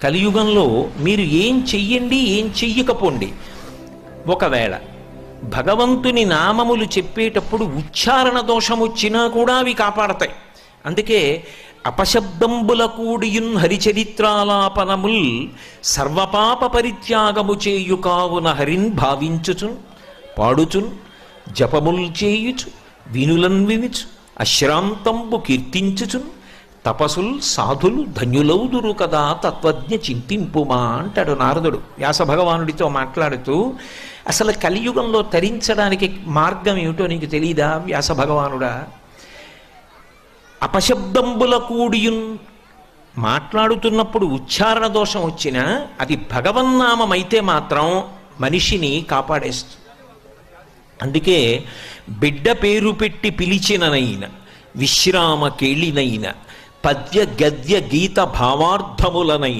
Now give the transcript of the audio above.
కలియుగంలో మీరు ఏం చెయ్యండి ఏం చెయ్యకపోండి, ఒకవేళ భగవంతుని నామములు చెప్పేటప్పుడు ఉచ్చారణ దోషం వచ్చినా కూడా అవి కాపాడతాయి. అందుకే అపశబ్దంబుల కూడియున్ హరిచరిత్రాలాపనముల్ సర్వపాప పరిత్యాగము చేయు కావున హరిన్ భావించుచున్ పాడుచున్ జపముల్ చేయుచు వినులన్ వినుచు అశ్రాంతంబు కీర్తించుచున్ తపసుల్ సాధులు ధన్యులౌదురు కదా తత్వజ్ఞ చింతింపుమా అంటాడు నారదుడు వ్యాస భగవానుడితో మాట్లాడుతూ. అసలు కలియుగంలో తరించడానికి మార్గం ఏమిటో నీకు తెలీదా వ్యాస భగవానుడా? అపశబ్దంబుల కూడియున్, మాట్లాడుతున్నప్పుడు ఉచ్చారణ దోషం వచ్చినా అది భగవన్నామం అయితే మాత్రం మనిషిని కాపాడేస్తుంది. అందుకే బిడ్డ పేరు పెట్టి పిలిచిననైన విశ్రామ కేళినైన పద్య గద్య గీత భావార్థములనైన